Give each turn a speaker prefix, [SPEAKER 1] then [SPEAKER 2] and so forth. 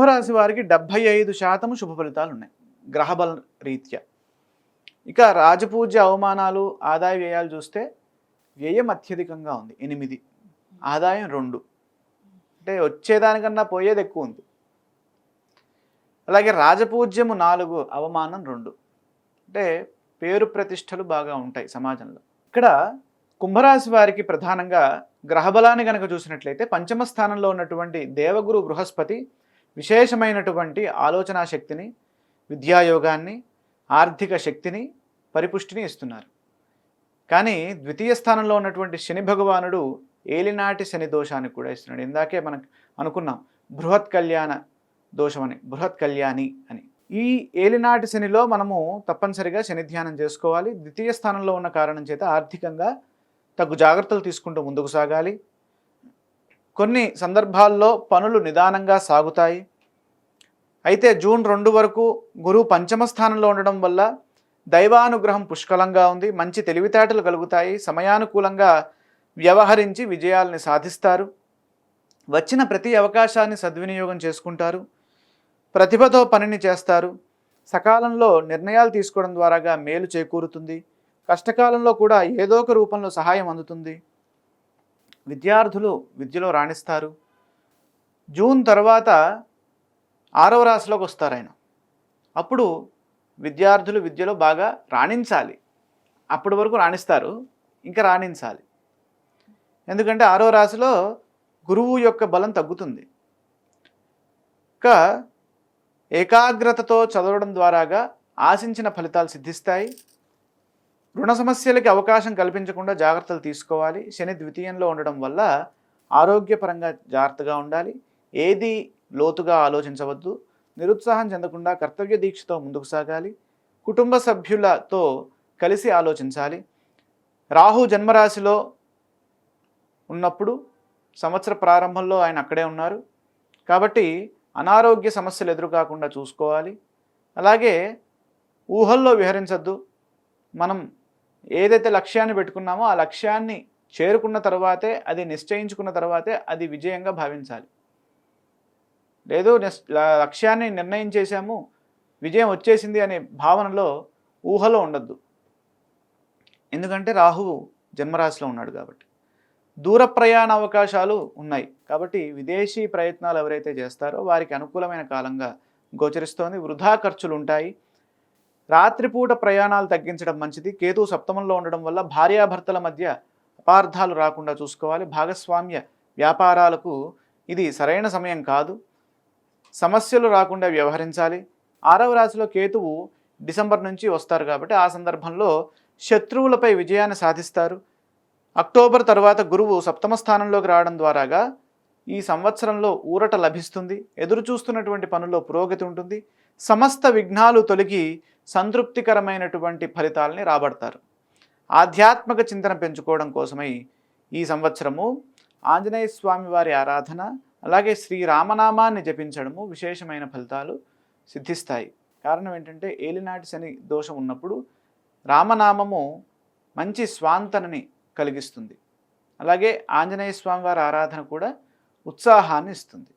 [SPEAKER 1] కుంభరాశి వారికి 75% శుభ ఫలితాలు ఉన్నాయి గ్రహబల రీత్యా. ఇక రాజపూజ్య అవమానాలు ఆదాయ వ్యయాలు చూస్తే వ్యయం అత్యధికంగా ఉంది 8, ఆదాయం 2, అంటే వచ్చేదానికన్నా పోయేది ఎక్కువ ఉంది. అలాగే రాజపూజ్యము 4, అవమానం 2, అంటే పేరు ప్రతిష్టలు బాగా ఉంటాయి సమాజంలో. ఇక్కడ కుంభరాశి వారికి ప్రధానంగా గ్రహబలాన్ని కనుక చూసినట్లయితే పంచమ స్థానంలో ఉన్నటువంటి దేవగురు బృహస్పతి విశేషమైనటువంటి ఆలోచనా శక్తిని, విద్యాయోగాన్ని, ఆర్థిక శక్తిని, పరిపుష్టిని ఇస్తున్నారు. కానీ ద్వితీయ స్థానంలో ఉన్నటువంటి శని భగవానుడు ఏలినాటి శని దోషాన్ని కూడా ఇస్తున్నాడు. ఇందాకే మనం అనుకున్నాం బృహత్ కళ్యాణ దోషం అని, బృహత్ కళ్యాణి అని. ఈ ఏలినాటి శనిలో మనము తప్పనిసరిగా శని ధ్యానం చేసుకోవాలి. ద్వితీయ స్థానంలో ఉన్న కారణం చేత ఆర్థికంగా తగు జాగ్రత్తలు తీసుకుంటూ ముందుకు సాగాలి. కొన్ని సందర్భాల్లో పనులు నిదానంగా సాగుతాయి. అయితే జూన్ 2 వరకు గురువు పంచమ స్థానంలో ఉండడం వల్ల దైవానుగ్రహం పుష్కలంగా ఉంది. మంచి తెలివితేటలు కలుగుతాయి. సమయానుకూలంగా వ్యవహరించి విజయాల్ని సాధిస్తారు. వచ్చిన ప్రతి అవకాశాన్ని సద్వినియోగం చేసుకుంటారు. ప్రతిభతో పనిని చేస్తారు. సకాలంలో నిర్ణయాలు తీసుకోవడం ద్వారాగా మేలు చేకూరుతుంది. కష్టకాలంలో కూడా ఏదో ఒక రూపంలో సహాయం అందుతుంది. విద్యార్థులు విద్యలో రాణిస్తారు. జూన్ తర్వాత 6వ రాశిలోకి వస్తారు ఆయన. అప్పుడు విద్యార్థులు విద్యలో బాగా రాణించాలి. అప్పటి వరకు రాణిస్తారు, ఇంకా రాణించాలి. ఎందుకంటే 6వ రాశిలో గురువు యొక్క బలం తగ్గుతుంది. ఇంకా ఏకాగ్రతతో చదవడం ద్వారాగా ఆశించిన ఫలితాలు సిద్ధిస్తాయి. రుణ సమస్యలకి అవకాశం కల్పించకుండా జాగ్రత్తలు తీసుకోవాలి. శని ద్వితీయంలో ఉండడం వల్ల ఆరోగ్యపరంగా జాగ్రత్తగా ఉండాలి. ఏది లోతుగా ఆలోచించవద్దు. నిరుత్సాహం చెందకుండా కర్తవ్య దీక్షతో ముందుకు సాగాలి. కుటుంబ సభ్యులతో కలిసి ఆలోచించాలి. రాహు జన్మరాశిలో ఉన్నప్పుడు సంవత్సర ప్రారంభంలో ఆయన అక్కడే ఉన్నారు కాబట్టి అనారోగ్య సమస్యలు ఎదురుకాకుండా చూసుకోవాలి. అలాగే ఊహల్లో విహరించద్దు. మనం ఏదైతే లక్ష్యాన్ని పెట్టుకున్నామో ఆ లక్ష్యాన్ని చేరుకున్న తర్వాతే, అది నిశ్చయించుకున్న తర్వాతే అది విజయంగా భావించాలి. లేదు లక్ష్యాన్ని నిర్ణయించేశాము, విజయం వచ్చేసింది అనే భావనలో ఊహలో ఉండద్దు. ఎందుకంటే రాహువు జన్మరాశిలో ఉన్నాడు కాబట్టి. దూర ప్రయాణ అవకాశాలు ఉన్నాయి కాబట్టి విదేశీ ప్రయత్నాలు ఎవరైతే చేస్తారో వారికి అనుకూలమైన కాలంగా గోచరిస్తోంది. వృధా ఖర్చులు ఉంటాయి. రాత్రిపూట ప్రయాణాలు తగ్గించడం మంచిది. కేతు సప్తమంలో ఉండడం వల్ల భార్యాభర్తల మధ్య అపార్థాలు రాకుండా చూసుకోవాలి. భాగస్వామ్య వ్యాపారాలకు ఇది సరైన సమయం కాదు. సమస్యలు రాకుండా వ్యవహరించాలి. 6వ రాశిలో కేతువు డిసెంబర్ నుంచి వస్తారు కాబట్టి ఆ సందర్భంలో శత్రువులపై విజయాన్ని సాధిస్తారు. అక్టోబర్ తర్వాత గురువు సప్తమ స్థానంలోకి రావడం ద్వారాగా ఈ సంవత్సరంలో ఊరట లభిస్తుంది. ఎదురు చూస్తున్నటువంటి పనుల్లో పురోగతి ఉంటుంది. సమస్త విఘ్నాలు తొలగి సంతృప్తికరమైనటువంటి ఫలితాలని రాబడతారు. ఆధ్యాత్మిక చింతన పెంచుకోవడం కోసమై ఈ సంవత్సరము ఆంజనేయ స్వామి వారి ఆరాధన, అలాగే శ్రీరామనామాన్ని జపించడము విశేషమైన ఫలితాలు సిద్ధిస్తాయి. కారణం ఏంటంటే ఏలినాటి శని దోషం ఉన్నప్పుడు రామనామము మంచి స్వాంతనని కలిగిస్తుంది. అలాగే ఆంజనేయ స్వామి వారి ఆరాధన కూడా ఉత్సాహాన్ని ఇస్తుంది.